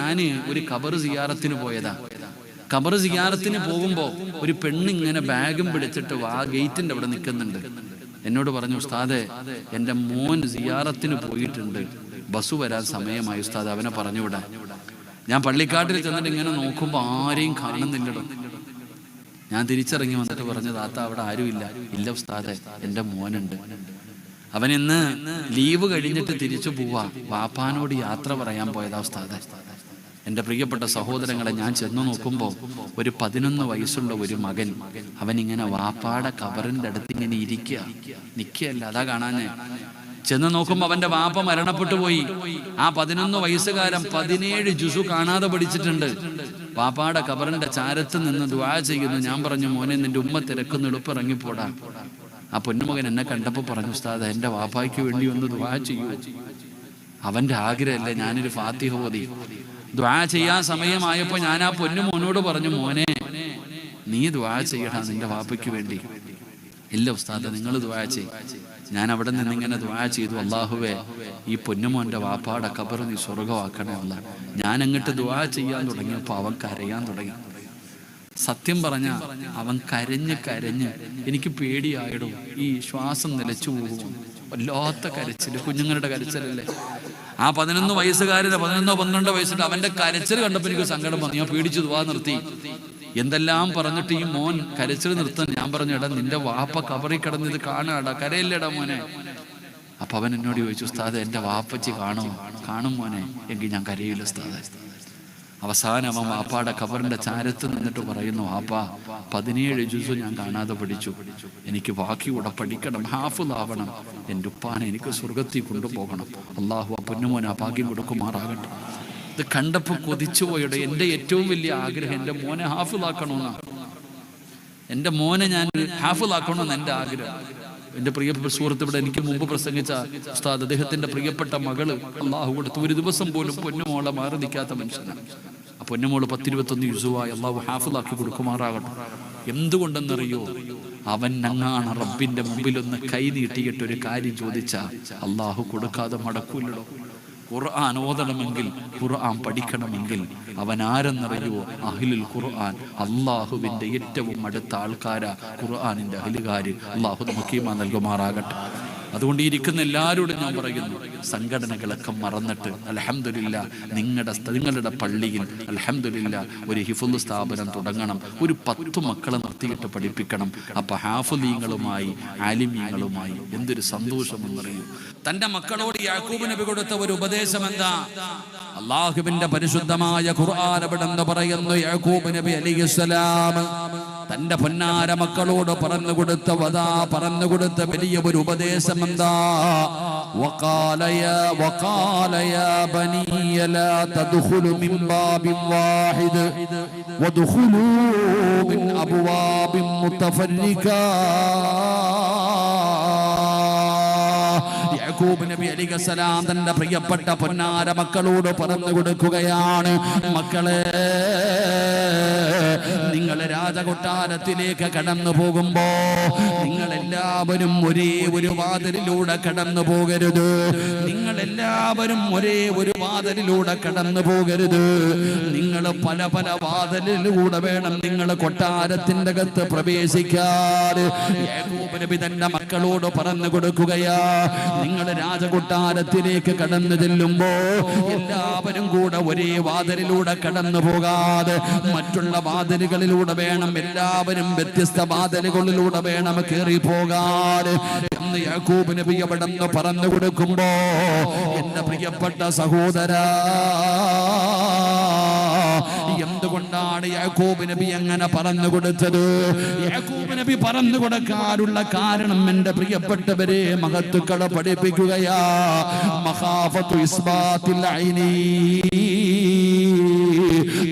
ഞാൻ ഒരു ഖബർ സിയാറത്തിന് പോയതാ. ഖബർ സിയാറത്തിന് പോകുമ്പോൾ ഒരു പെണ്ണിങ്ങനെ ബാഗും പിടിച്ചിട്ട് ഗേറ്റിന്റെ അവിടെ നിൽക്കുന്നുണ്ട്. എന്നോട് പറഞ്ഞു, ഉസ്താദെ എൻ്റെ മോൻ സിയാറത്തിന് പോയിട്ടുണ്ട്, ബസ് വരാൻ സമയമായി ഉസ്താദ്, അവനെ പറഞ്ഞുവിടാൻ. ഞാൻ പള്ളിക്കാട്ടിൽ ചെന്നിട്ട് ഇങ്ങനെ നോക്കുമ്പോൾ ആരെയും കാണുന്നില്ലടോ. ഞാൻ തിരിച്ചിറങ്ങി വന്നിട്ട് പറഞ്ഞു, താത്ത അവിടെ ആരുമില്ല. ഇല്ല ഉസ്താദെ, എൻ്റെ മോനുണ്ട്, അവൻ ഇന്ന് ലീവ് കഴിഞ്ഞിട്ട് തിരിച്ചു പോവാ, വാപ്പാനോട് യാത്ര പറയാൻ പോയതാ ഉസ്താദെ. എൻ്റെ പ്രിയപ്പെട്ട സഹോദരങ്ങളെ, ഞാൻ ചെന്നു നോക്കുമ്പോൾ ഒരു 11 വയസ്സുള്ള ഒരു മകൻ, അവനിങ്ങനെ വാപ്പാടെ ഖബറിൻ്റെ അടുത്ത് ഇങ്ങനെ നിൽക്കുകയല്ല, അതാ കാണാഞ്ഞേ. ചെന്ന് നോക്കുമ്പോൾ അവൻ്റെ വാപ്പ മരണപ്പെട്ടു പോയി. ആ 11 വയസ്സുകാരൻ 17 ജുസു കാണാതെ പഠിച്ചിട്ടുണ്ട്. വാപ്പാടെ ഖബറിന്റെ ചാരത്ത് നിന്ന് ദുആ ചെയ്യുന്നു. ഞാൻ പറഞ്ഞു, മോനെ നിന്റെ ഉമ്മ തിരക്കുന്ന എളുപ്പിറങ്ങിപ്പോടാ. ആ പൊന്നുമകൻ എന്നെ കണ്ടപ്പോൾ പറഞ്ഞു, ഉസ്താദ് എൻ്റെ വാപ്പായ്ക്ക് വേണ്ടി ഒന്ന് ദുആ ചെയ്യൂ. അവൻ്റെ ആഗ്രഹമല്ലേ ഞാനൊരു ഫാത്തിഹ ഓതി. ദുആ ചെയ്യാൻ സമയമായപ്പോൾ ഞാൻ ആ പൊന്നുമോനോട് പറഞ്ഞു, മോനെ നീ ദുആ ചെയ്യടാ നിന്റെ വാപ്പയ്ക്ക് വേണ്ടി. ഇല്ല ഉസ്താദ്, നിങ്ങൾ ദുആ ചെയ്യും. ഞാൻ അവിടെ നിന്നിങ്ങനെ ദുആ ചെയ്തു, അല്ലാഹുവേ ഈ പൊന്നുമോൻ്റെ വാപ്പാടെ ഖബർ നീ സ്വർഗമാക്കണേ അല്ല. ഞാൻ അങ്ങോട്ട് ദുആ ചെയ്യാൻ തുടങ്ങിയപ്പോൾ അവൻ കരയാൻ തുടങ്ങി. സത്യം പറഞ്ഞ അവൻ കരഞ്ഞ് എനിക്ക് പേടിയായിടും, ഈ ശ്വാസം നിലച്ചു പോകുമോ, വല്ലാത്ത കരച്ചില്, കുഞ്ഞുങ്ങളുടെ കരച്ചിലല്ലേ. ആ 11 വയസ്സുകാരന് 11-12 വയസ്സിട്ട് അവന്റെ കരച്ചിൽ കണ്ടപ്പോൾ എനിക്ക് സങ്കടം വന്നു. ഞാൻ പേടിച്ചു ദുആ നിർത്തി. എന്തെല്ലാം പറഞ്ഞിട്ട് ഈ മോൻ കരച്ചിൽ നിർത്താൻ ഞാൻ പറഞ്ഞു, എടാ നിന്റെ വാപ്പ ഖബറിൽ കിടന്നത് കാണാടാ, കരയില്ലടാ മോനെ. അപ്പൊ അവൻ എന്നോട് ചോദിച്ചു, ഉസ്താദ് എൻ്റെ വാപ്പച്ചി കാണും മോനെ, എങ്കിൽ ഞാൻ കരയില്ല ഉസ്താദ്. അവസാനം അവൻ വാപ്പാടെ ഖബറിന്റെ ചാരത്ത് നിന്നിട്ട് പറയുന്നു, വാപ്പാ 17 ജുസു ഞാൻ കാണാതെ പഠിച്ചു, എനിക്ക് ബാക്കി കൂടെ പഠിക്കണം, ഹാഫിളാവണം, എൻ്റെ ഉപ്പാനെ എനിക്ക് സ്വർഗത്തിൽ കൊണ്ടുപോകണം. അല്ലാഹു ആ പൊന്നുമോനെ ആ ഭാഗ്യം കൊടുക്കുമാറാകട്ടെ. ഇത് കണ്ടപ്പോൾ കൊതിച്ചുപോയുടെ എൻ്റെ ഏറ്റവും വലിയ ആഗ്രഹം എൻ്റെ മോനെ ഹാഫിളാക്കണമെന്നാണ്. എൻ്റെ മോനെ ഞാൻ ഹാഫിളാക്കണമെന്ന് എൻ്റെ ആഗ്രഹം. എൻ്റെ പ്രിയപ്പെട്ട സുഹൃത്ത് ഇവിടെ എനിക്ക് മുമ്പ് പ്രസംഗിച്ച ഉസ്താദ്, അദ്ദേഹത്തിന്റെ പ്രിയപ്പെട്ട മകള് അള്ളാഹു കൊടുത്ത് ഒരു ദിവസം പോലും പൊന്നുമോളെ മാറി നിൽക്കാത്ത മനുഷ്യനാണ്. ആ പൊന്നുമോള് 10-21 യുസുവായി അള്ളാഹു ഹാഫിളാക്കി കൊടുക്കുമാറാകട്ടെ. എന്തുകൊണ്ടെന്നറിയോ, അവൻ അങ്ങാണ് റബ്ബിന്റെ മുമ്പിലൊന്ന് കൈ നീട്ടിയിട്ട് ഒരു കാര്യം ചോദിച്ചാൽ അള്ളാഹു കൊടുക്കാതെ മടക്കൂല്ലോ. ഖുർആൻ ഓതണമെങ്കിൽ, ഖുർആൻ പഠിക്കണമെങ്കിൽ അവൻ ആരെന്നറിയുവോ? അഹ്ലുൽ ഖുർആൻ, അള്ളാഹുവിന്റെ ഏറ്റവും അടുത്ത ആൾക്കാരാ ഖുർആനിന്റെ അഹ്ലുകാര്. അള്ളാഹു നമുക്ക് ഈമാൻ നൽകുമാറാകട്ടെ. അതുകൊണ്ട് ഇരിക്കുന്ന എല്ലാവരോടും ഞാൻ പറയുന്നു, സംഘടനകളൊക്കെ മറന്നിട്ട് അൽഹംദുലില്ലാ നിങ്ങളുടെ പള്ളിയിൽ അൽഹംദുലില്ലാ ഒരു ഹിഫ്ള് സ്ഥാപനം തുടങ്ങണം. ഒരു 10 മക്കളെ നിർത്തിയിട്ട് പഠിപ്പിക്കണം. അപ്പൊ ഹാഫിളീങ്ങളുമായി ആലിമീങ്ങളുമായി എന്തൊരു സന്തോഷമെന്നറിയൂ. തന്റെ മക്കളോട് യാക്കൂബ് നബി കൊടുത്ത ഒരു ഉപദേശം എന്താ? അള്ളാഹുവിന്റെ പരിശുദ്ധമായ ഖുർആൻ എവിടെന്ന് പറയുന്നു, യാക്കൂബ് നബി അലൈഹിസ്സലാം തന്റെ പൊന്നാര മക്കളോട് പറഞ്ഞു കൊടുത്ത വലിയ ഒരു ഉപദേശം എന്താ? വഖാല യാ ബനിയ ലാ തദ്ഖുലു മിൻ ബാബിൻ വാഹിദ് വദ്ഖുലൂ മിൻ അബ്വാബിൻ മുതഫർരികാ. യാക്കൂബ് നബി അലൈഹിസ്സലാം തന്റെ പ്രിയപ്പെട്ട പൊന്നാര മക്കളോട് പറഞ്ഞു കൊടുക്കുകയാണ്, മക്കളെ നിങ്ങൾ രാജകൊട്ടാരത്തിലേക്ക് കടന്നു പോകുമ്പോ നിങ്ങളെല്ലാവരും ഒരേ ഒരു വാതിലിലൂടെ കടന്നു പോകരുത്. നിങ്ങളെല്ലാവരും ഒരേ ഒരു വാതിലിലൂടെ കടന്നു പോകരുത്. നിങ്ങൾ പല പല വാതിലിലൂടെ വേണം നിങ്ങൾ കൊട്ടാരത്തിന്റെ അകത്ത് പ്രവേശിക്കാൻ. യാക്കൂബ് നബി തന്റെ മക്കളോട് പറഞ്ഞു കൊടുക്കുകയാ, നിങ്ങൾ രാജകൊട്ടാരത്തിലേക്ക് കടന്നു ചെല്ലുമ്പോ എല്ലാവരും കൂടെ ഒരേ വാതിലിലൂടെ കടന്നു പോകാതെ മറ്റുള്ള വാതിലുകളിലൂടെ വേണം, എല്ലാവരും വ്യത്യസ്ത വാതിലുകളിലൂടെ വേണം കയറി പോകാൻ എന്ന് യാക്കൂബ് നബി എവിടെന്ന് പറഞ്ഞു കൊടുക്കുമ്പോ, എന്റെ പ്രിയപ്പെട്ട സഹോദരാ, എന്തുകൊണ്ടാണ് യാക്കൂബ് നബി അങ്ങനെ പറഞ്ഞു കൊടുത്തത്? യാക്കൂബ് നബി പറഞ്ഞു കൊടുക്കാനുള്ള കാരണം എന്റെ പ്രിയപ്പെട്ടവരെ മഹത്തുക്കളെ പഠിപ്പിക്കുകയാ. മഖാഫത്തു ഇസ്ബാത്തിൽ ഐനി,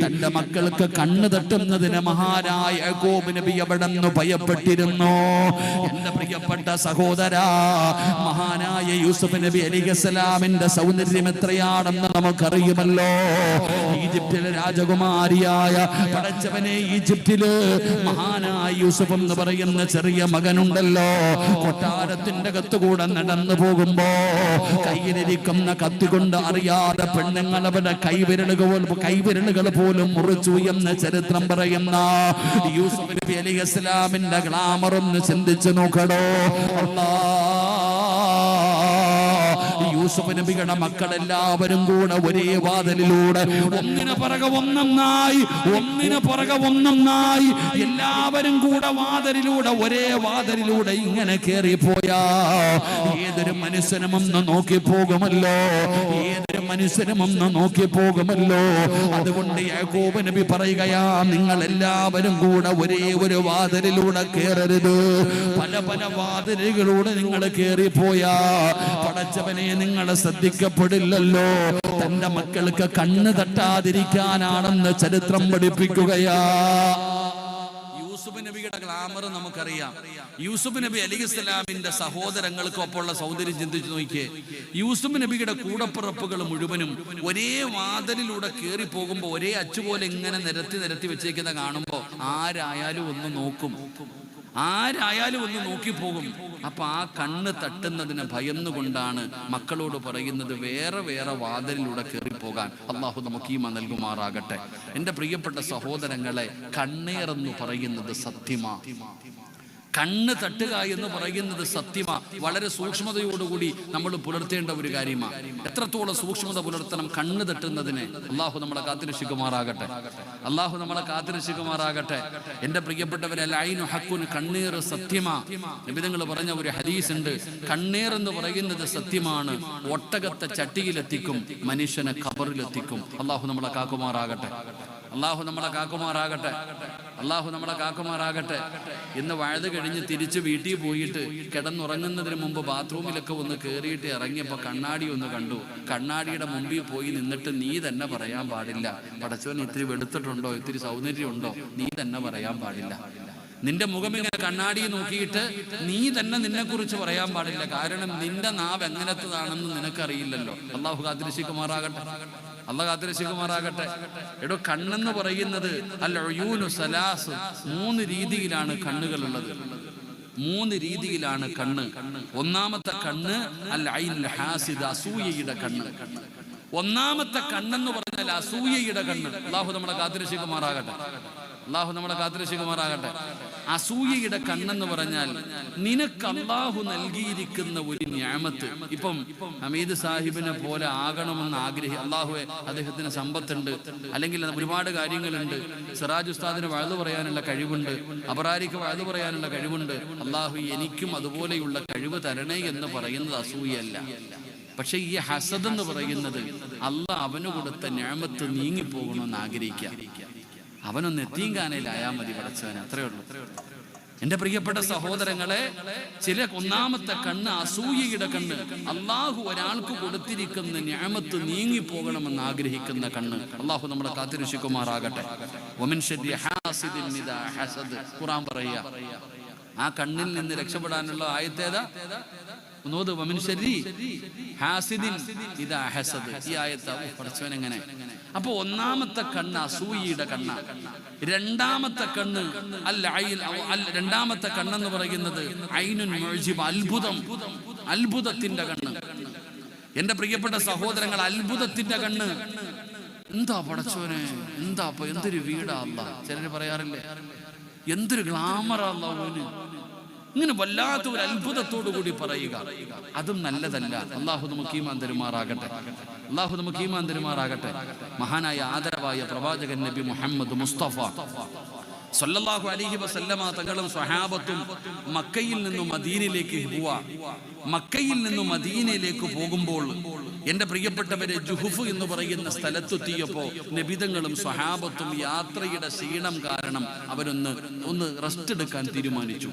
തന്റെ തന്റെ മക്കൾക്ക് കണ്ണ് തട്ടുന്നതിന് മഹാനായ യാക്കൂബ് നബി അവിടെ നിന്ന് ഭയപ്പെട്ടിരുന്നു. എന്റെ പ്രിയപ്പെട്ട സഹോദരാ, മഹാനായ യൂസുഫ് നബി അലൈഹിസ്സലാമിന്റെ സൗന്ദര്യം എത്രയാണെന്ന് നമുക്കറിയുമല്ലോ. ഈജിപ്തിലെ രാജകുമാരിയായ പടച്ചവനെ, ഈജിപ്തില് മഹാനായ യൂസുഫ് എന്ന് പറയുന്ന ചെറിയ മകനുണ്ടല്ലോ, കൊട്ടാരത്തിന്റെ അകത്തുകൂടെ നടന്നു പോകുമ്പോ കയ്യിലിരിക്കുന്ന കത്തി കൊണ്ട് അറിയാതെ പെണ്ണുങ്ങൾ അവരുടെ കൈവിരലുകൾ പോലും മുറിച്ചു എന്ന് ചരിത്രം പറയുന്ന യൂസുഫ് നബി അലൈഹിസ്സലാമിന്റെ ഗ്ലാമർ ഒന്ന് ചിന്തിച്ചു നോക്കടോ. യൂസുഫ് നബിയുടെ മക്കളെല്ലാവരും കൂടെ ഒരേ വാതിലിലൂടെ ഒന്നിനു പുറകെ ഒന്നൊന്നായി എല്ലാവരും കൂടെ ഒരേ വാതിലിലൂടെ ഇങ്ങനെ കേറിപ്പോയാ ഏതൊരു മനുഷ്യനും ഒന്ന് നോക്കിപ്പോകുമല്ലോ. അതുകൊണ്ട് യാക്കൂബ് നബി പറയുകയാ, നിങ്ങൾ എല്ലാവരും കൂടെ ഒരേ ഒരു വാതിലിലൂടെ കേറരുത്, പല പല വാതിലുകളിലൂടെ നിങ്ങൾ കേറിപ്പോയാ പടച്ചവനെ നിങ്ങൾ ശ്രദ്ധിക്കപ്പെടില്ലല്ലോ. തന്റെ മക്കൾക്ക് കണ്ണ് തട്ടാതിരിക്കാനാണെന്ന് ചരിത്രം പഠിപ്പിക്കുകയാ. യൂസുഫ് നബിയുടെ ഗ്ലാമർ നമുക്കറിയാം. യൂസുഫ് നബി അലൈഹിസ്സലാമിന്റെ സഹോദരങ്ങൾക്കൊപ്പമുള്ള സൗന്ദര്യം ചിന്തിച്ചു നോക്കിയേ. യൂസുഫ് നബിയുടെ കൂടപ്പിറപ്പുകൾ മുഴുവനും ഒരേ വാതിലിലൂടെ കയറി പോകുമ്പോൾ ഒരേ അച്ചുപോലെ ഇങ്ങനെ നിരത്തി വെച്ചേക്കുന്ന കാണുമ്പോൾ ആരായാലും ഒന്ന് നോക്കിപ്പോകും. അപ്പൊ ആ കണ്ണ് തട്ടുന്നതിന് ഭയന്നുകൊണ്ടാണ് മക്കളോട് പറയുന്നത് വേറെ വാതിലിലൂടെ കയറിപ്പോകാൻ. അള്ളാഹു നമുക്ക് ഈമാൻ നൽകുമാറാകട്ടെ. എൻ്റെ പ്രിയപ്പെട്ട സഹോദരങ്ങളെ, കണ്ണേറെന്ന് പറയുന്നത് സത്യമാ. കണ്ണ് തട്ടുക എന്ന് പറയുന്നത് സത്യമാ. വളരെ സൂക്ഷ്മതയോടുകൂടി നമ്മൾ പുലർത്തേണ്ട ഒരു കാര്യമാണ്. എത്രത്തോളം സൂക്ഷ്മത പുലർത്തണം കണ്ണ് തട്ടുന്നതിന്. അള്ളാഹു നമ്മളെ കാത്തിരക്ഷിക്കുമാറാകട്ടെ. എന്റെ പ്രിയപ്പെട്ടവരെ, ലൈനു ഹക്കുൻ, കണ്ണീർ സത്യമാ. നബിതങ്ങൾ പറഞ്ഞ ഒരു ഹദീസ് ഉണ്ട്, കണ്ണീർ എന്ന് പറയുന്നത് സത്യമാണ്. ഒട്ടകത്തെ ചട്ടിയിലെത്തിക്കും, മനുഷ്യനെ ഖബറിലെത്തിക്കും. അള്ളാഹു നമ്മളെ കാക്കുമാറാകട്ടെ. ഇന്ന് വഴുത് കഴിഞ്ഞ് തിരിച്ച് വീട്ടിൽ പോയിട്ട് കിടന്നുറങ്ങുന്നതിന് മുമ്പ് ബാത്റൂമിലൊക്കെ ഒന്ന് കയറിയിട്ട് ഇറങ്ങിയപ്പോൾ കണ്ണാടി ഒന്ന് കണ്ടു. കണ്ണാടിയുടെ മുമ്പിൽ പോയി നിന്നിട്ട് നീ തന്നെ പറയാൻ പാടില്ല, പടച്ചവൻ ഇത്തിരി വെളുത്തിട്ടുണ്ടോ, ഇത്തിരി സൗന്ദര്യമുണ്ടോ, നീ തന്നെ പറയാൻ പാടില്ല. നിന്റെ മുഖം ഇങ്ങനെ കണ്ണാടി നോക്കിയിട്ട് നീ തന്നെ നിന്നെ കുറിച്ച് പറയാൻ പാടില്ല. കാരണം നിന്റെ നാവ് എങ്ങനത്തതാണെന്ന് നിനക്കറിയില്ലല്ലോ. അള്ളാഹു കാത്തിരക്ഷിക്കുമാറാകട്ടെ. എടോ, കണ്ണെന്ന് പറയുന്നത് അൽ ഉയൂനു സലാസ്, 3 രീതിയിലാണ് കണ്ണുകളുള്ളത്. 3 രീതിയിലാണ് കണ്ണ്. ഒന്നാമത്തെ കണ്ണ് അൽ ഐനുൽ ഹാസിദ്, അസൂയയുടെ കണ്ണ്. ഒന്നാമത്തെ കണ്ണെന്ന് പറഞ്ഞാൽ അസൂയയുടെ കണ്ണ്. അള്ളാഹു നമ്മളെ കാത്തിരക്ഷിക്കുമാറാകട്ടെ. അസൂയയുടെ കണ്ണെന്ന് പറഞ്ഞാൽ നിനക്ക് അള്ളാഹു നൽകിയിരിക്കുന്ന ഒരു നിഅമത്ത്. ഇപ്പം ഹമീദ് സാഹിബിനെ പോലെ ആകണമെന്ന് അള്ളാഹുവെ അദ്ദേഹത്തിന് സമ്പത്തുണ്ട്, അല്ലെങ്കിൽ ഒരുപാട് കാര്യങ്ങളുണ്ട്. സിറാജ് ഉസ്താദിന് വഅദ് പറയാനുള്ള കഴിവുണ്ട്, അബറാരിക്ക് വഅദ് പറയാനുള്ള കഴിവുണ്ട്. അള്ളാഹു എനിക്കും അതുപോലെയുള്ള കഴിവ് തരണേ എന്ന് പറയുന്നത് അസൂയല്ല. പക്ഷെ ഈ ഹസദ് എന്ന് പറയുന്നത് അള്ളാഹ് അവന് കൊടുത്ത നിഅമത്ത് നീങ്ങിപ്പോകണമെന്ന് ആഗ്രഹിക്കുക. അവനൊന്ന് എത്തീങ്കാനയിലായാൽ മതി പടച്ചവന്, അത്രേ ഉള്ളൂ. എന്റെ പ്രിയപ്പെട്ട സഹോദരങ്ങളെ, ഒന്നാമത്തെ കണ്ണ് അസൂയയുടെ കണ്ണ്. അള്ളാഹു ഒരാൾക്ക് കൊടുത്തിരിക്കുന്ന നിഅമത്ത് നീങ്ങിപ്പോകണമെന്ന് ആഗ്രഹിക്കുന്ന കണ്ണ്. അള്ളാഹു നമ്മളെ കാത്തിരക്ഷിക്കുമാറാകട്ടെ. വമിൻ ശർരി ഹാസിദിൻ ഇദാ ഹസദ്, ഖുർആൻ പറയുക. ആ കണ്ണിൽ നിന്ന് രക്ഷപ്പെടാനുള്ള ആയത്തേതാ? വമിൻ ശർരി ഹാസിദിൻ ഇദാ ഹസദ്. ഈ ആയത്ത് പഠിച്ചവൻ എങ്ങനെ? അപ്പൊ ഒന്നാമത്തെ കണ്ണ് അസൂയയുടെ കണ്ണ. രണ്ടാമത്തെ കണ്ണ് രണ്ടാമത്തെ കണ്ണെന്ന് പറയുന്നത് ഐനുൻ മുഅ്ജിബ, അത്ഭുതത്തിന്റെ കണ്ണ്. എന്റെ പ്രിയപ്പെട്ട സഹോദരങ്ങൾ, അത്ഭുതത്തിന്റെ കണ്ണ്. എന്താ പടച്ചോനെ, എന്തൊരു വീടാ അല്ലാഹ്. ചിലര് പറയാറില്ലേ, എന്തൊരു ഗ്ലാമറാ അല്ലാഹുവിന്. ഇങ്ങനെ വല്ലാത്ത ഒരു അത്ഭുതത്തോടു കൂടി പറയുക, അതും നല്ലതല്ല. അള്ളാഹു നമുക്ക് ഈമാൻ തരുമാറാകട്ടെ. മഹാനായ ആദരവായ പ്രവാചകൻ നബി മുഹമ്മദ് മുസ്തഫ സല്ലല്ലാഹു അലൈഹി വസല്ലമ തങ്ങളും സ്വഹാബത്തും മക്കയിൽ നിന്നും മദീനയിലേക്ക് പോകുമ്പോൾ എന്റെ പ്രിയപ്പെട്ടവരെ, ജുഹുഫ് എന്ന് പറയുന്ന സ്ഥലത്തെത്തിയപ്പോൾ നബിതങ്ങളും സ്വഹാബത്തും യാത്രയുടെ ക്ഷീണം കാരണം അവരൊന്ന് റെസ്റ്റ് എടുക്കാൻ തീരുമാനിച്ചു.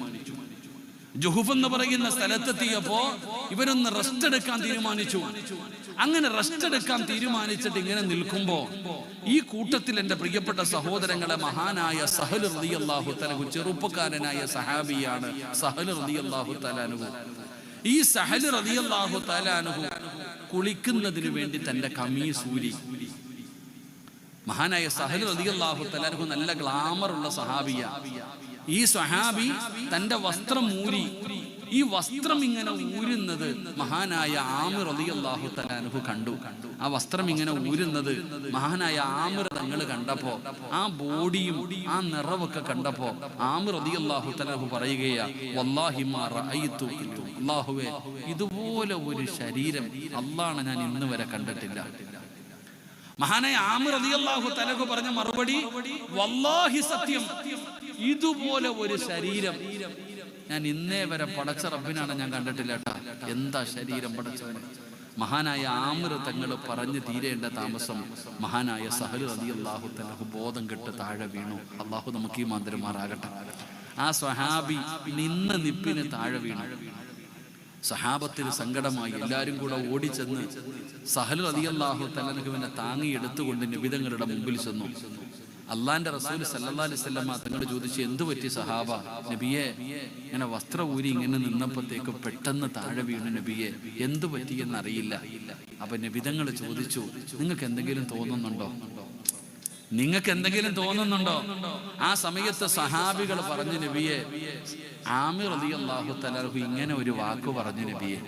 ജുഹുഫ് എന്ന് പറയുന്ന സ്ഥലത്തെത്തിയപ്പോ ഇവരൊന്ന് റെസ്റ്റ് എടുക്കാൻ തീരുമാനിച്ചു. അങ്ങനെ റെസ്റ്റ് എടുക്കാൻ തീരുമാനിച്ചിട്ട് ഇങ്ങനെ നിൽക്കുമ്പോ ഈ കൂട്ടത്തിൽ എൻ്റെ പ്രിയപ്പെട്ട സഹോദരങ്ങളെ മഹാനായ സഹൽ റളിയല്ലാഹു തആല ചെറുപ്പക്കാരനായ സഹാബിയാണ് സഹൽ റളിയല്ലാഹു തആല. ഈ സഹൽ റളിയല്ലാഹു തആല കുളിക്കുന്നതിന് വേണ്ടി തന്റെ കമീസ് ഊരി. മഹാനായ സഹൽ റളിയല്ലാഹു തആല നല്ല ഗ്ലാമറുള്ള സഹാബിയ. ഈ സഹാബി തന്റെ വസ്ത്രം ഊരി. ഈ വസ്ത്രം ഇങ്ങനെ ഊരുന്നത് മഹാനായ ആമിർ റളിയല്ലാഹു തആല കണ്ടു. ആ വസ്ത്രം ഇങ്ങനെ ഊരുന്നത് മഹാനായ ആമിർ തങ്ങൾ കണ്ടപ്പോ, ആ ബോഡിയും ആ നിറവൊക്കെ കണ്ടപ്പോ ആമിർ റളിയല്ലാഹു തആല പറയുകയാ, വല്ലാഹി മാ റഅയ്തു, അല്ലാഹുവേ ഇതുപോലെ ഒരു ശരീരം അല്ലാഹ് ഞാൻ ഇന്ന് വരെ കണ്ടിട്ടില്ല. മഹാനായ ആമിർ റളിയല്ലാഹു തആല പറഞ്ഞ മറുപടി, വല്ലാഹി സത്യം, ഇതുപോലെ ഒരു ശരീരം ഞാൻ ഇന്നേ വരെ പടച്ച റബ്ബിനാണ് ഞാൻ കണ്ടിട്ടില്ല ട്ടാ. എന്താ ശരീരം പടച്ചവന്. മഹാനായ ആമിർ തങ്ങൾ പറഞ്ഞു തീരേണ്ട താമസം മഹാനായ സഹൽ റളിയല്ലാഹു തആല ബോധം കെട്ട് താഴെ വീണു. അള്ളാഹു നമുക്ക് ഈ മാന്തരമാറാകട്ടെ. ആ സ്വഹാബി നിന്ന നിപ്പിന് താഴെ വീണു. സഹാബത്തിന് സങ്കടമായി. എല്ലാരും കൂടെ ഓടിച്ചെന്ന് സഹൽ റളിയല്ലാഹു തആല താങ്ങി എടുത്തുകൊണ്ട് നബിതങ്ങളുടെ മുമ്പിൽ ചെന്നു. അള്ളാന്റെ റസൂൽ സല്ലല്ലാഹു അലൈഹി വസല്ലം തങ്ങളോട് ചോദിച്ചു, എന്തു പറ്റി സഹാബ? നബിയെ, ഇങ്ങനെ വസ്ത്രം ഊരി ഇങ്ങനെ നിന്നപ്പോഴത്തേക്ക് പെട്ടെന്ന് താഴെ വീണു നബിയെ, എന്തു പറ്റിയെന്നറിയില്ല. അപ്പൊ നബിതങ്ങൾ ചോദിച്ചു, നിങ്ങൾക്ക് എന്തെങ്കിലും തോന്നുന്നുണ്ടോ? നിങ്ങൾക്ക് എന്തെങ്കിലും തോന്നുന്നുണ്ടോ? ആ സമയത്ത് സഹാബികൾ പറഞ്ഞു, നബിയെ, ആമിർ റളിയല്ലാഹു തആല ഇങ്ങനെ ഒരു വാക്ക് പറഞ്ഞു നബിയെ.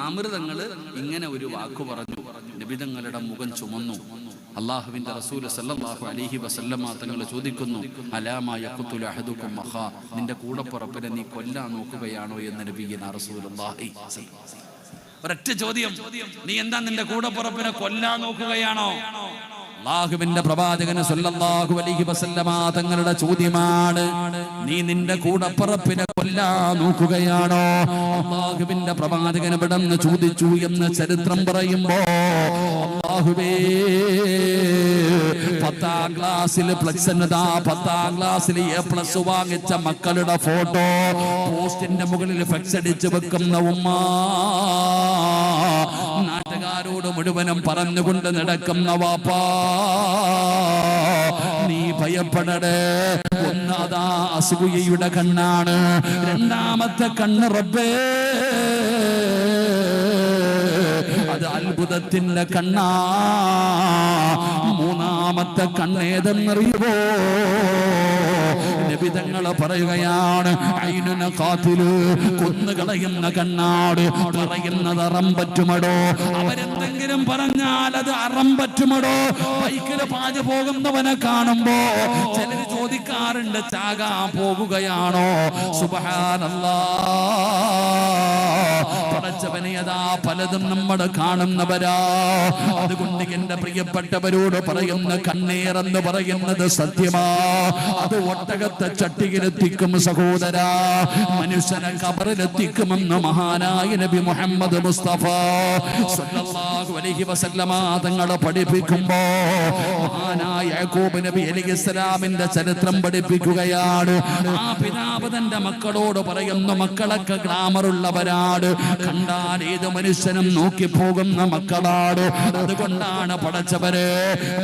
ആമിർ തങ്ങൾ ഇങ്ങനെ ഒരു വാക്ക് പറഞ്ഞു. നബിതങ്ങളുടെ മുഖം ചുമന്നു. അല്ലാഹുവിന്റെ റസൂൽ സല്ലല്ലാഹു അലൈഹി വസല്ലമ തങ്ങൾ ചോദിക്കുന്നു, അലാമാ യഖ്തുലു അഹദുകും അഖാ, നിന്റെ കൂടപ്പുറപ്പിനെ നീ കൊല്ലാൻ നോക്കുകയാണോ എന്ന് നബിയുനാ റസൂലുള്ളാഹി. ഒരൊറ്റ ചോദ്യം, നീ എന്താ നിന്റെ കൂടപ്പുറപ്പിനെ കൊല്ലാൻ നോക്കുകയാണോ? അല്ലാഹുവിന്റെ പ്രവാചകൻ സല്ലല്ലാഹു അലൈഹി വസല്ലമ തങ്ങളുടെ ചോദ്യമാണ്, നീ നിന്റെ കൂടപ്പുറപ്പിനെ കൊല്ലാൻ നോക്കുകയാണോ? അല്ലാഹുവിന്റെ പ്രവാചകൻ ഇവിടെന്ന് ചോദിച്ചു എന്ന് ചരിത്രം പറയുമ്പോ, അല്ലാഹുവേ, 10ാം ക്ലാസ്സിൽ A+ വാങ്ങിച്ച മക്കളുടെ ഫോട്ടോ പോസ്റ്റിന്റെ മുകളിൽ ഫ്ലെക്സ് അടിച്ചു വെക്കുന്ന ഉമ്മ, നാട്ടുകാരോട് മുഴുവനും പറഞ്ഞുകൊണ്ട് നടക്കുന്ന വാപ്പാ, നീ ഭയപ്പെടണേ. ഒന്നതാ അസൂയയുടെ കണ്ണാണ്, രണ്ടാമത്തെ കണ്ണ് റബ്ബേ അത് അത്ഭുതത്തിന്റെ കണ്ണാ, മൂന്നാമത്തെ കണ്ണേതെന്നറിയുമോ? നബിതങ്ങൾ പറയുകയാണ്, ഐനുന ഖാതിലു, കൊന്നുകളയുന്ന കണ്ണാട്. പറയുന്നത് അറം പറ്റുമടോ? അവരെന്തെങ്കിലും പറഞ്ഞാൽ അത് അറം പറ്റുമടോ? ബൈക്കില് പാഞ്ഞു പോകുന്നവനെ കാണുമ്പോ ചിലർ ചോദിക്കാറുണ്ട്, ചാകാൻ പോകുകയാണോ? സുബ്ഹാനല്ലാഹ്, പടച്ചവനെയതാ പലതും നമ്മൾ കാണുന്നവരാ. അതുകൊണ്ട് എന്റെ പ്രിയപ്പെട്ടവരോട് പറയുന്ന കണ്ണീറെന്ന് പറയുന്നത് സത്യമാ. അത് ഒട്ടകത്തെ ചട്ടിയിലെത്തിക്കും സഹോദരാ, മനുഷ്യനെ ഖബറിലെത്തിക്കുമെന്ന് മഹാനായ നബി മുഹമ്മദ് മുസ്തഫ സല്ലല്ലാഹു അലൈഹി വസല്ലമ തങ്ങൾ പഠിപ്പിക്കുമ്പോ, മഹാനായ യാക്കൂബ് നബി അലൈഹിസ്സലാമിന്റെ ചരിത്രം പഠിപ്പിക്കുകയാണ്. ആ പിതാവ് തന്റെ മക്കളോട് പറയുന്നു, മക്കളൊക്കെ ഗ്ലാമറുള്ളവരാണ്, കണ്ടാൽ ഏത് മനുഷ്യനും നോക്കിപ്പോകുന്ന മക്കളാണ്. അതുകൊണ്ടാണ് പടച്ചവരെ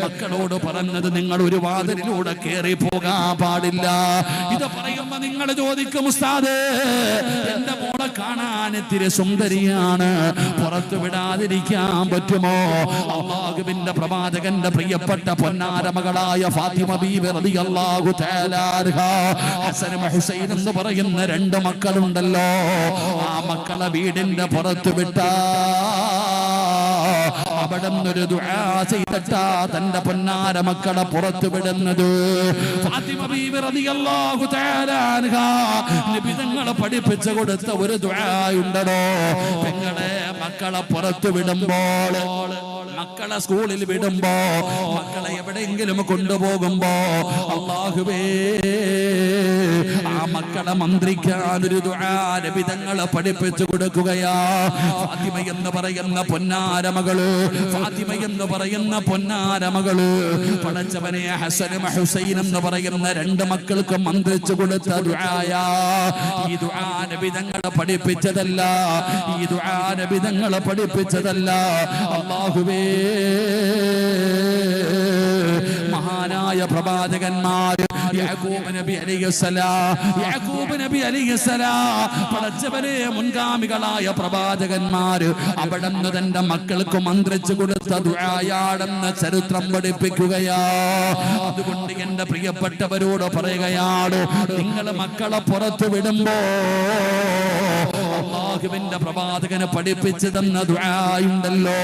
മക്കളോട് പറഞ്ഞത്, നിങ്ങൾ ഒരു വാതിലിലൂടെ കയറി പോകാൻ പാടില്ല. ഇത് പറയുമ്പോ നിങ്ങൾ ചോദിക്കും, ഉസ്താദേ, എന്റെ മോളെ കാണാൻ ഇത്തിരി സുന്ദരിയാണ്, പുറത്തു വിടാതിരിക്കാൻ പറ്റുമോ? അല്ലാഹുവിന്റെ പ്രവാചകന്റെ പ്രിയപ്പെട്ട പൊന്നാര മകളായ ഫാത്തിമ ബീവി റളിയല്ലാഹു തആല അൻഹാ, ഹസൻ ഹുസൈൻ എന്ന് പറയുന്ന 2 മക്കളുണ്ടല്ലോ. ആ മക്കളെ വീടിന്റെ പുറത്തു വിട്ടാ അവിടെ നിന്നൊരു ദുആ ചെയ്തിട്ടാ തന്റെ പൊന്നാര മക്കളെ പുറത്തു വിടുന്നത്. ഫാത്തിമ ബീവി റളിയല്ലാഹു തആല അൻഹാ നബി തങ്ങളെ പഠിപ്പിച്ചു കൊടുത്ത ഒരു ദുആ ഉണ്ടല്ലോ. പെങ്ങളെ, മക്കളെ പുറത്തു വിടുമ്പോൾ മക്കളെ സ്കൂളിൽ വിടുമ്പോ, മക്കളെ എവിടെയെങ്കിലും കൊണ്ടുപോകുമ്പോ അല്ലാഹുവേ ആ മക്കളെ മന്ത്രിക്കാൻ ഒരു ദുആ നബി തങ്ങളെ പഠിപ്പിച്ചു കൊടുക്കുകയാ. ഫാത്തിമ എന്ന് പറയുന്ന പൊന്നാരമകള്, ഫാത്തിമ എന്ന് പറയുന്ന പൊന്നാരമകള് പടച്ചവനെ ഹസനും ഹുസൈൻ എന്ന് പറയുന്ന രണ്ട് മക്കൾക്ക് മന്ത്രിച്ചു കൊടുത്ത ദുആയാ. ഈ ദുആ നബി തങ്ങളെ പഠിപ്പിച്ചതല്ല, ഈ ദുആ നബി തങ്ങളെ പഠിപ്പിച്ചതല്ല. അല്ലാഹുവേ മഹാനായ പ്രവാചകന്മാർ യാക്കൂബ് നബി അലൈഹിസ്സലാം പടച്ചവനെ മുൻഗാമികളായ പ്രവാചകന്മാർ അവിടുന്ന് തന്റെ മക്കൾക്ക് മന്ത്രിച്ചു കൊടുത്ത ദുആയാണെന്ന ചരിത്രം പഠിപ്പിക്കുകയാ. അതുകൊണ്ട് എന്റെ പ്രിയപ്പെട്ടവരോട് പറയുകയാണ്, നിങ്ങൾ മക്കളെ പുറത്തു വിടുമ്പോ അല്ലാഹുവിന്റെ പ്രവാചകനെ പഠിപ്പിച്ചു തന്ന ദുആയുണ്ടല്ലോ.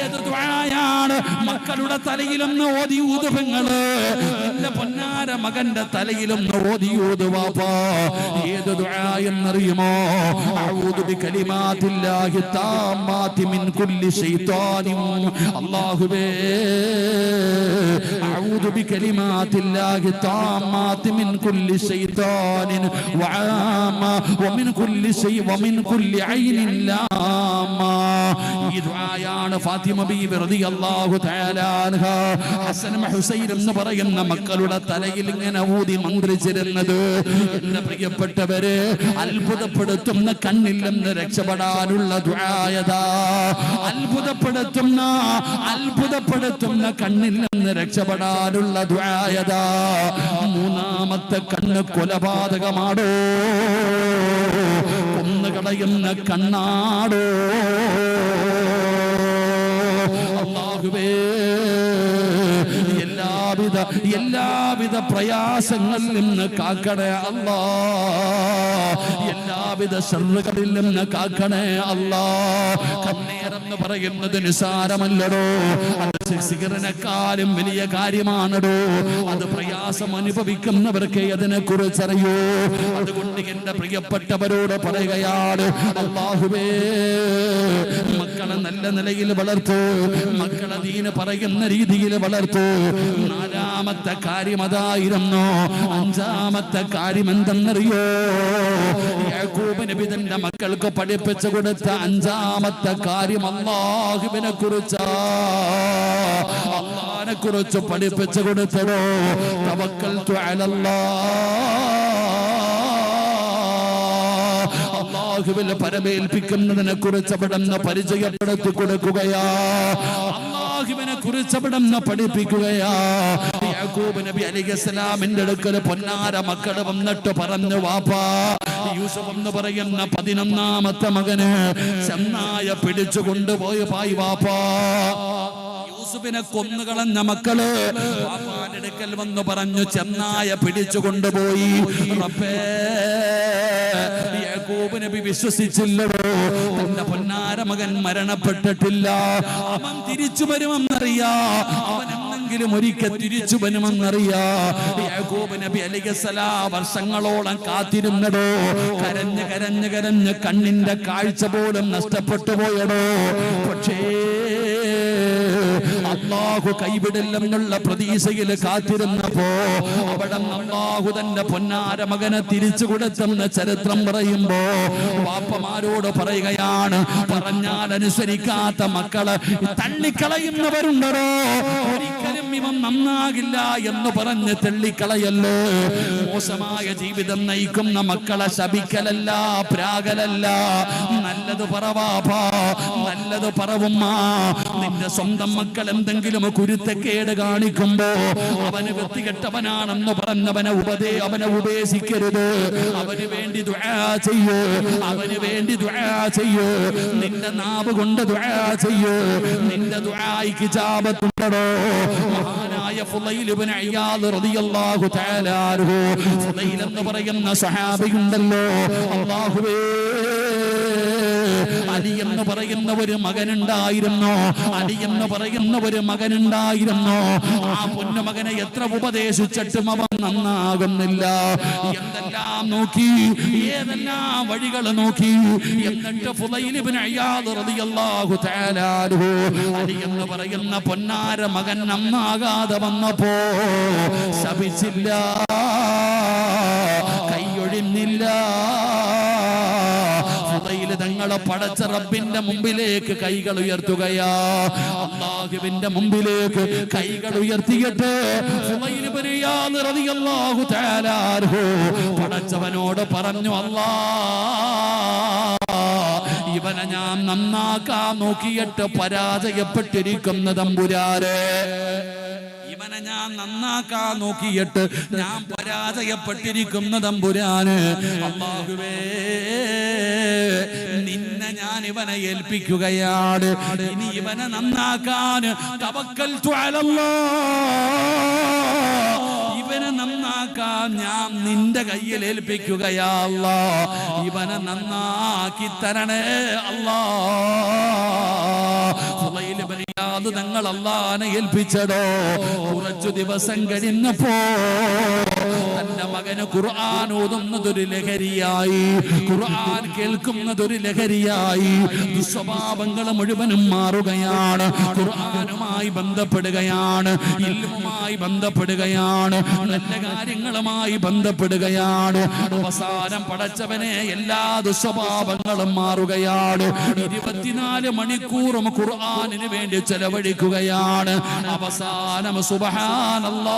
ഏത് ദുആയാണ്? മക്കളുടെ തലയിലൊന്ന് ഓതി ഊതുപങ്ങള്, എന്റെ പൊന്നാര മകന്റെ തലയിലൊന്ന് ഓതി ഊതുവാപ്പാ. ഏത് ദുആ എന്നറിയുമോ? അഊദു ബികലിമാത്തില്ലാഹി താമ്മാതി മിൻ കുല്ലി ശൈത്താനിൻ. അല്ലാഹുവേ അഊദു ബികലിമാത്തില്ലാഹി താമ്മാതി മിൻ കുല്ലി ശൈത്താനിൻ വആമ വമിൻ കുല്ലി ശൈ വമിൻ കുല്ലി ഐനിൻ ലാമ. ഈ ദുആയാണ് ഫാത്തിമ ബീവി റളിയല്ലാഹു തആല അൻഹ ഹസനും ഹുസൈൻ എന്ന് പറയുന്ന മക്കളുടെ തലയിൽ ഇങ്ങനെ ഊതി മന്ത്രിച്ചിരുന്നത്. എന്റെ പ്രിയപ്പെട്ടവരെ, അത്ഭുതപ്പെടുത്തുന്ന കണ്ണിൽ നിന്ന് രക്ഷപ്പെടാനുള്ള ദുആയതാ. അത്ഭുതപ്പെടുത്തുന്ന കണ്ണിൽ നിന്ന് രക്ഷപ്പെടാനുള്ള ദുആയതാ. മൂന്നാമത്തെ കണ്ണ് കൊലപാതകമാടോ, കൊന്നുകളയുന്ന കണ്ണാടോ. അല്ലാഹുവേ എല്ലാവിധ പ്രയാസങ്ങളിൽ നിന്ന് കാക്കണേ അല്ലാ, എല്ലാവിധ ശർറുകളിൽ നിന്ന് കാക്കണേ അല്ലാ. കണ്ണീരെന്ന് പറയുന്നത് നിസാരമല്ലടോ, അത് സിഗറിനെക്കാളും വലിയ കാര്യമാണടോ. അത് പ്രയാസം അനുഭവിക്കുന്നവർക്ക് അതിനെ കുറിച്ചറിയൂ. അതുകൊണ്ട് എന്റെ പ്രിയപ്പെട്ടവരോട് പറയുകയാണ്, അല്ലാഹുവേ മക്കളെ നല്ല നിലയിൽ വളർത്തു, മക്കളെ ദീന് പറയുന്ന രീതിയിൽ വളർത്തു. നാലാമത്തെ കാര്യം അതായിരുന്നു. അഞ്ചാമത്തെ കാര്യം എന്തെന്നറിയോ? യാക്കൂബ് നബി തന്റെ മക്കൾക്ക് പഠിപ്പിച്ചു കൊടുത്ത അഞ്ചാമത്തെ കാര്യം അല്ലാഹുവിനെ കുറിച്ചാ. അല്ലാഹുവിനെ കുറിച്ച് പഠിപ്പിച്ചു കൊടുത്തതോ തവക്കൽതു അലല്ലാഹ്, അല്ലാഹുവിൽ പരമേൽപ്പിക്കുന്നതിനെ കുറിച്ച് അവിടുന്ന് പരിചയപ്പെടുത്തി കൊടുക്കുകയാ. അല്ലാഹുവിനെ കുറിച്ച് അവിടുന്ന് പഠിപ്പിക്കുകയാ. യാക്കൂബ് നബി അലൈഹിസ്സലാമിന്റെ അടുക്കൽ പൊന്നാര മക്കള് വന്നിട്ട് പറഞ്ഞു, വാപ്പാ യൂസുഫ് എന്ന് പറയുന്ന 11ാമത്തെ മകന് ചെന്നായ പിടിച്ചു കൊണ്ടുപോയി പായി വാപ്പാ. യൂസുഫിനെ കൊന്നുകളഞ്ഞ മക്കള് വാപ്പാന്റെ അടുക്കൽ വന്ന് പറഞ്ഞു, ചെന്നായ പിടിച്ചു കൊണ്ടുപോയി. റബ്ബേ, യാക്കൂബ് നബി വിശ്വസിച്ചില്ലടോ, തന്റെ പൊന്നാര മകൻ മരണപ്പെട്ടിട്ടില്ല, അവൻ തിരിച്ചു വരുമെന്നറിയാ, അവൻ എന്നെങ്കിലും ഒരിക്കൽ തിരിച്ചു വരുമെന്നറിയാ. യാക്കൂബ് നബി അലൈഹിസ്സലാം വർഷങ്ങളോളം കാത്തിരുന്നടോ, കരഞ്ഞ് കരഞ്ഞ് കരഞ്ഞ് കണ്ണിന്റെ കാഴ്ച പോലും നഷ്ടപ്പെട്ടു പോയടോ. പക്ഷേ അല്ലാഹു കൈവിടില്ലെന്നുള്ള പ്രതീക്ഷയിൽ കാത്തിരുന്നപ്പോ അവിടെ അല്ലാഹു തന്റെ പൊന്നാര മകനെ തിരിച്ചു കൊടുത്തെന്ന ചരിത്രം പറയുമ്പോ വാപ്പമാരോട് പറയുകയാണ്, പറഞ്ഞാൽ അനുസരിക്കാത്ത മക്കള് തള്ളിക്കളയുന്നവരുണ്ടോ, ഒരിക്കലും ഇവൻ നന്നാകില്ല എന്ന് പറഞ്ഞ് തള്ളിക്കളയല്ലോ. മോശമായ ജീവിതം നയിക്കുന്ന മക്കളെ ശപിക്കലല്ല, പ്രാകലല്ല, നല്ലത് പറവാപ്പാ, നല്ലത് പറവുമ്മ. നിന്റെ സ്വന്തം മക്കൾ എന്തെങ്കിലും കുരുത്തക്കേട് കാണിക്കുമ്പോ അവന് വൃത്തികെട്ടവനാണെന്ന് പറഞ്ഞവനെ അവനെ ഉപേക്ഷിക്കരുത്. അവന് വേണ്ടി ദുആ ചെയ്യൂ, അവന് വേണ്ടി ദുആ ചെയ്യൂ. നിന്റെ നാവ് കൊണ്ട് ദുആ ചെയ്യൂ, നിന്റെ ദുആയ്ക്ക് ഇജാബത്തുണ്ടോ. മഹാനായ ഫുളൈൽ ഇബ്നു ഇയാദ് റളിയല്ലാഹു തആല അൻഹു, ഫുളൈൽ എന്ന് പറയുന്ന സ്വഹാബിയുണ്ടല്ലോ, അല്ലാഹുവേ അലി എന്ന് പറയുന്ന ഒരു മകനുണ്ടായിരുന്നു. അലി എന്ന് പറയുന്ന ഒരു മകനുണ്ടായിരുന്നു. ആ പൊന്നുമകനെ എത്ര ഉപദേശിച്ചിട്ടും അവൻ നന്നാകുന്നില്ല. എന്തെല്ലാം നോക്കി, ഏതെല്ലാം വഴികൾ നോക്കി. എന്നിട്ട് ഫുളൈൽ ഇബ്നു ഇയാദ് റളിയല്ലാഹു തആല അൻഹു അലി എന്ന് പറയുന്ന പൊന്നാര മകൻ നന്നാകാതെ വന്നപ്പോ ശപിച്ചില്ല, കൈയൊഴിഞ്ഞില്ല. തങ്ങളെ പടച്ച റബ്ബിന്റെ മുമ്പിലേക്ക് കൈകൾ ഉയർത്തുകയാ. അല്ലാഹുവിന്റെ മുമ്പിലേക്ക് കൈകൾ ഉയർത്തിയിട്ട് ഫുളൈൽ ഇബ്നു ഇയാദ് റളിയല്ലാഹു തആല അൻഹു പടച്ചവനോട് പറഞ്ഞു, ഇവനെ ഞാൻ നന്നാക്കാൻ നോക്കിയിട്ട് പരാജയപ്പെട്ടിരിക്കുന്ന തമ്പുരാരെ, ഇവനെ ഞാൻ നന്നാക്കാൻ നോക്കിയിട്ട് ഞാൻ പരാജയപ്പെട്ടിരിക്കുന്ന തമ്പുരാന്, അല്ലാഹുവേ നിന്നെ ഞാൻ ഇവനെ ഏൽപ്പിക്കുകയാണ്. ഇനി ഇവനെ നന്നാക്കാൻ തവക്കൽതു അലല്ലാഹ്, ഇവനെ നന്നാക്കാൻ ഞാൻ നിന്റെ കയ്യിൽ ഏൽപ്പിക്കുകയാ അല്ലാഹ്. ഇവനെ നന്നാക്കി തരണേ അല്ലാഹ്. ഫുളൈൽ ഇബ്നു ഇയാദ് തങ്ങൾ അല്ലാഹനെ ഏൽപ്പിച്ചതോ കുറച്ചു ദിവസം കഴിഞ്ഞപ്പോ തന്റെ മകന് ഖുർആൻ ഓതുന്നതൊരു ലഹരിയായി, ഖുർആൻ കേൾക്കുന്നതൊരു ലഹരിയായി. ദുസ്വഭാവങ്ങൾ മുഴുവനും മാറുകയാണ്. ഖുർആനുമായി ബന്ധപ്പെടുകയാണ്, ഇൽമുമായി ബന്ധപ്പെടുകയാണ്, നല്ല കാര്യങ്ങളുമായി ബന്ധപ്പെടുകയാണ്. അവസാനം പടച്ചവനെ എല്ലാ ദുസ്വഭാവങ്ങളും മാറുകയാണ്. 24 മണിക്കൂറും ഖുർആനിന് വേണ്ടി ചെലവഴിക്കുകയാണ്. അവസാനം സുബ്ഹാനല്ലാഹ്,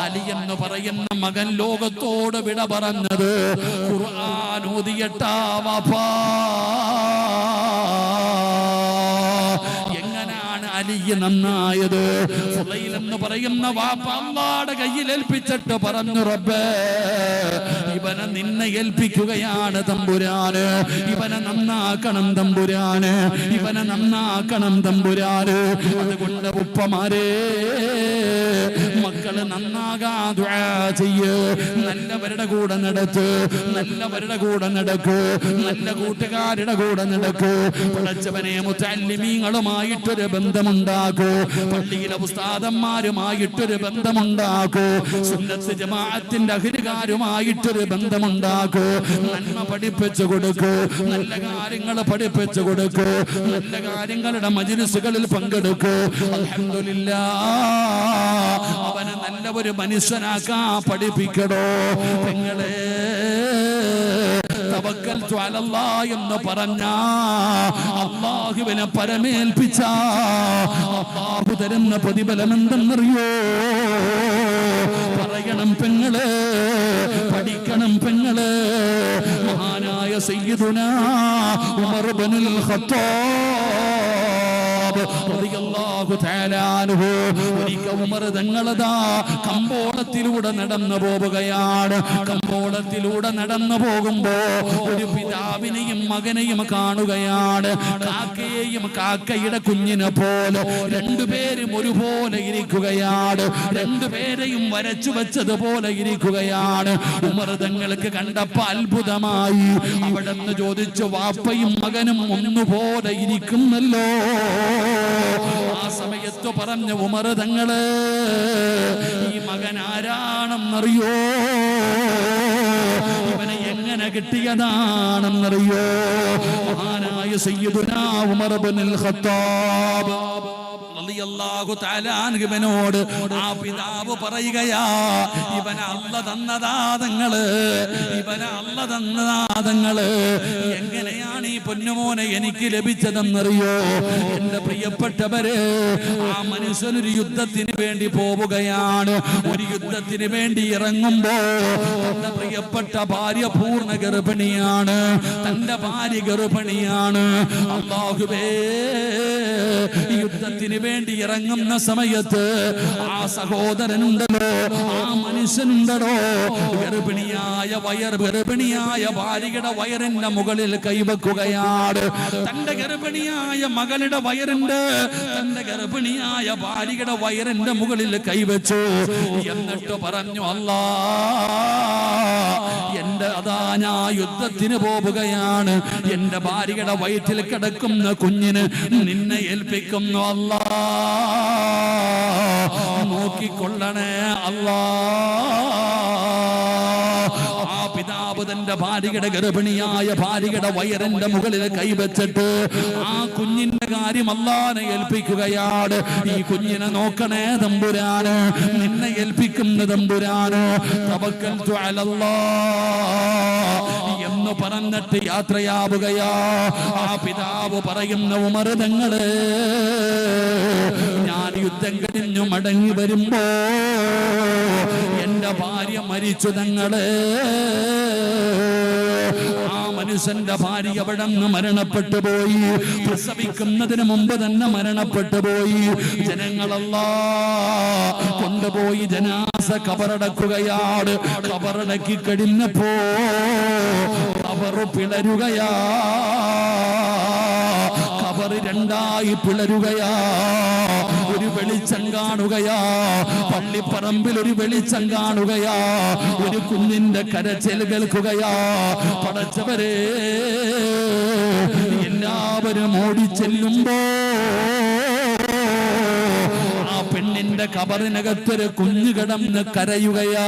അലി എന്ന് പറയുന്ന മകൻ ലോകത്തോട് വിട പറഞ്ഞത് ഖുർആൻ ഓതിയിട്ടാ വാപ്പാ. അലി നന്നായത്? ഫുളൈൽ എന്ന് പറയുന്ന വാപ്പ അല്ലാഹുവിന്റെ കയ്യിൽ ഏൽപ്പിച്ചിട്ട് പറഞ്ഞു, റബ്ബേ ഇവനെ നിന്നെ ഏൽപ്പിക്കുകയാണ് തമ്പുരാന്, ഇവനെ നന്നാക്കണം തമ്പുരാന്, ഇവനെ നന്നാക്കണം തമ്പുരാന്. അതുകൊണ്ട് ഉപ്പമാരെ, മക്കള് നന്നാകാൻ ദുആ ചെയ്യ്, നല്ലവരുടെ കൂടെ നടക്ക്, നല്ലവരുടെ കൂടെ നടക്ക്, നല്ല കൂട്ടുകാരുടെ കൂടെ നടക്ക്. പടച്ചവനെ മുതഅല്ലിമീങ്ങളുമായിട്ടൊരു ബന്ധമുണ്ടാക്കൂ, പള്ളിയിലെ ഉസ്താദന്മാരുമായിട്ടൊരു ബന്ധമുണ്ടാക്കൂ, സുന്നത്ത് ജമാഅത്തിന്റെ അഹ്ലുകാരുമായിട്ടൊരു ബന്ധമുണ്ടാക്കൂ. നന്മ പഠിപ്പിച്ചു കൊടുക്കൂ, നല്ല കാര്യങ്ങൾ പഠിപ്പിച്ചു കൊടുക്കൂ, നല്ല കാര്യങ്ങളുടെ മജ്‌ലിസുകളിൽ പങ്കെടുക്കൂ. അൽഹംദുലില്ലാഹ്, അവനെ നല്ല ഒരു മനുഷ്യനാക്കാൻ പഠിപ്പിക്കണോ പെങ്ങളെ. തവക്കൽതു അലല്ലാഹ് എന്ന് പറഞ്ഞ അല്ലാഹുവിനെ പരമേൽപ്പിച്ച അല്ലാഹു തരുന്ന പ്രതിഫലം എന്തെന്നറിയോ? പറയണം പെങ്ങളെ, പഠിക്കണം പെങ്ങളെ. മഹാനായ സയ്യിദുനാ ഉമർ ഇബ്നുൽ ഖത്താബ് റളിയല്ലാഹു തആല അൻഹു ഒരിക്കൽ ഉമർ തങ്ങളതാ കമ്പോളത്തിലൂടെ നടന്നു പോവുകയാണ്. കമ്പോളത്തിലൂടെ നടന്നു പോകുമ്പോ ഒരു പിതാവിനെയും മകനെയും കാണുകയാണ്. കാക്കയെയും കാക്കയുടെ കുഞ്ഞിനെ പോലെ രണ്ടുപേരും ഒരുപോലെ ഇരിക്കുകയാണ്, രണ്ടുപേരെയും വരച്ചു വെച്ചതുപോലെ ഇരിക്കുകയാണ്. ഉമർ തങ്ങൾക്ക് കണ്ടപ്പോ അത്ഭുതമായി. അവിടെന്ന് ചോദിച്ചു, വാപ്പയും മകനും ഒന്നുപോലെ ഇരിക്കുന്നല്ലോ. ആ സമയത്ത് പറഞ്ഞു ഉമർ തങ്ങള്, ഈ മകൻ ആരാണെന്നറിയോ? ഇവനെ എങ്ങനെ കിട്ടിയതാണെന്നറിയോ? മഹാനായ സയ്യിദുനാ ഉമർ ഇബ്നുൽ ഖത്താബ് റളിയല്ലാഹു തആല അൻഹുവിനോട് ആ പിതാവ് പറയുകയാ, ഇവനെ അല്ലാഹ് തന്നതാ തങ്ങള്, ഇവനെ അല്ലാഹ് തന്നതാ തങ്ങള്. എങ്ങനെയാണ് ഈ പൊന്നുമോനെ എനിക്ക് ലഭിച്ചതെന്നറിയോ? എന്റെ പ്രിയപ്പെട്ടവരെ, ആ മനുഷ്യനൊരു യുദ്ധത്തിന് വേണ്ടി പോവുകയാണ്. ഒരു യുദ്ധത്തിന് വേണ്ടി ഇറങ്ങുമ്പോ തന്റെ പ്രിയപ്പെട്ട ഭാര്യ പൂർണ്ണ ഗർഭിണിയാണ്, തന്റെ ഭാര്യ ഗർഭിണിയാണ്. അല്ലാഹുവേ, യുദ്ധത്തിന് വേണ്ടി ഇറങ്ങുന്ന സമയത്ത് ആ സഹോദരനുണ്ടല്ലോ, ആ മനുഷ്യനുണ്ടോ ഗർഭിണിയായ ഭാര്യയുടെ വയറിന്റെ മുകളിൽ കൈവക്കുകയാണ്. തന്റെ ഗർഭിണിയായ മകളുടെ വയറുണ്ട്, തന്റെ ഗർഭിണിയായ ഭാര്യയുടെ വയറിന്റെ മുകളിൽ കൈവച്ചു. എന്നിട്ട് പറഞ്ഞു, അല്ലാ, എന്റെ അതാ ഞാൻ യുദ്ധത്തിന് പോവുകയാണ്, എന്റെ ഭാര്യയുടെ വയറ്റിൽ കിടക്കുന്ന കുഞ്ഞിന് നിന്നെ ഏൽപ്പിക്കുന്നു അല്ലാ, നോക്കിക്കൊള്ളണേ അല്ലാ. ആ പിതാവ് തന്റെ ഗർഭിണിയായ ഭാര്യയുടെ വയറിന്റെ മുകളിൽ കൈവച്ചിട്ട് ആ കുഞ്ഞിന്റെ കാര്യം അല്ലാഹുവിനെ ഏൽപ്പിക്കുകയാണ്. ഈ കുഞ്ഞിനെ നോക്കണേ തമ്പുരാന്, നിന്നെ ഏൽപ്പിക്കുന്ന തമ്പുരാന്, തവക്കൽതു അലല്ലാഹ് എന്ന് പറഞ്ഞിട്ട് യാത്രയാവുകയാ. ആ പിതാവ് പറയുന്ന, ഉമർ തങ്ങളെ, ഞാൻ യുദ്ധം കഴിഞ്ഞു മടങ്ങി വരുമ്പോ എന്റെ ഭാര്യ മരിച്ചു തങ്ങളെ. ആ മനുഷ്യന്റെ ഭാര്യ അവിടെ നിന്ന് മരണപ്പെട്ടു പോയി, പ്രസവിക്കുന്നതിന് മുമ്പ് തന്നെ മരണപ്പെട്ടു പോയി. ജനങ്ങളല്ലാ കൊണ്ടുപോയി ജനാസ കബറടക്കുകയാണ്. കബറടക്കി കഴിഞ്ഞപ്പോ കബറ് പിളരുകയാ, കബറ് രണ്ടായി പിളരുകയാ. ഒരു വെളിച്ചം കാണുകയാ, പള്ളിപ്പറമ്പിൽ ഒരു വെളിച്ചം കാണുകയാ, ഒരു കുഞ്ഞിന്റെ കരച്ചിൽ കേൾക്കുകയാ. പടച്ചവരെ, എല്ലാവരും ഓടിച്ചെല്ലുമ്പോ ആ പെണ്ണിന്റെ കബറിനകത്തൊരു കുഞ്ഞു കിടന്ന് കരയുകയാ.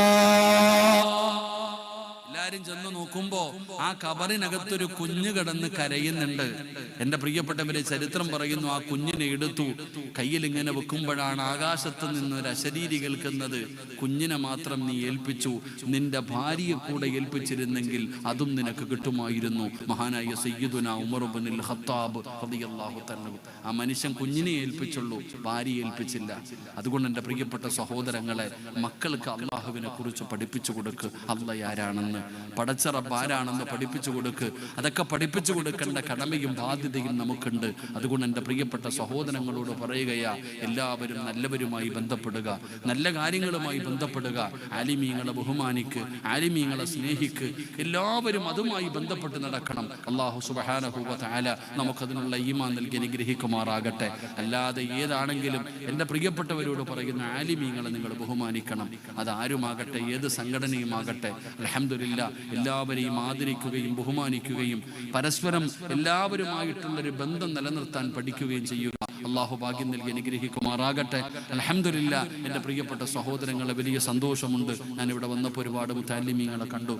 എല്ലാരും ചെന്ന് നോക്കുമ്പോ ആ കബറിനകത്തൊരു കുഞ്ഞു കിടന്ന് കരയുന്നുണ്ട്. എന്റെ പ്രിയപ്പെട്ടവരെ, ചരിത്രം പറയുന്നു, ആ കുഞ്ഞിനെ എടുത്തു കയ്യിൽ ഇങ്ങനെ വെക്കുമ്പോഴാണ് ആകാശത്ത് നിന്ന് ഒരു അശരീരി കേൾക്കുന്നത്, കുഞ്ഞിനെ മാത്രം നീ ഏൽപ്പിച്ചു, നിന്റെ ഭാര്യയെ കൂടെ ഏൽപ്പിച്ചിരുന്നെങ്കിൽ അതും നിനക്ക് കിട്ടുമായിരുന്നു. മഹാനായ സയ്യിദുന ഉമർ ഇബ്നുൽ ഖത്താബ് റളിയല്ലാഹു തആല, ആ മനുഷ്യൻ കുഞ്ഞിനെ ഏൽപ്പിച്ചുള്ളൂ, ഭാര്യയെ ഏൽപ്പിച്ചില്ല. അതുകൊണ്ട് എന്റെ പ്രിയപ്പെട്ട സഹോദരങ്ങളെ, മക്കൾക്ക് അള്ളാഹുവിനെ കുറിച്ച് പഠിപ്പിച്ചു കൊടുക്ക്. അല്ലാഹ് ആരാണെന്ന്, പടച്ച റബ്ബ് ആരാണെന്ന് പഠിപ്പിച്ചു കൊടുക്ക്. അതൊക്കെ പഠിപ്പിച്ചു കൊടുക്കേണ്ട കടമയും ബാധ്യതയും നമുക്കുണ്ട്. അതുകൊണ്ട് എൻ്റെ പ്രിയപ്പെട്ട സഹോദരങ്ങളോട് പറയുകയാ, എല്ലാവരും നല്ലവരുമായി ബന്ധപ്പെടുക, നല്ല കാര്യങ്ങളുമായി ബന്ധപ്പെടുക, ആലിമീങ്ങളെ ബഹുമാനിക്ക്, ആലിമീങ്ങളെ സ്നേഹിക്ക്, എല്ലാവരും അതുമായി ബന്ധപ്പെട്ട് നടക്കണം. അല്ലാഹു സുബ്ഹാനഹു വ തആല നമുക്കതിനുള്ള ഈമാൻ നൽകി അനുഗ്രഹിക്കുമാറാകട്ടെ. അല്ലാതെ ഏതാണെങ്കിലും എൻ്റെ പ്രിയപ്പെട്ടവരോട് പറയുന്ന, ആലിമീങ്ങളെ നിങ്ങൾ ബഹുമാനിക്കണം. അതാരുമാകട്ടെ, ഏത് സംഘടനയുമാകട്ടെ. അൽഹംദുലില്ലാ, എല്ലാവരെയും ആദരിക്കുകയും ബഹുമാനിക്കുകയും പരസ്പരം എല്ലാവരുമായിട്ടുള്ളൊരു ബന്ധം നിലനിർത്താൻ പഠിക്കുകയും ചെയ്യുക. അള്ളാഹു ഭാഗ്യം നൽകി അനുഗ്രഹിക്കുമാറാകട്ടെ. അൽഹംദുലില്ലാ, എൻ്റെ പ്രിയപ്പെട്ട സഹോദരങ്ങളെ, വലിയ സന്തോഷമുണ്ട്. ഞാനിവിടെ വന്നപ്പോൾ ഒരുപാട് മുതല്ലിമീങ്ങളെ കണ്ടു.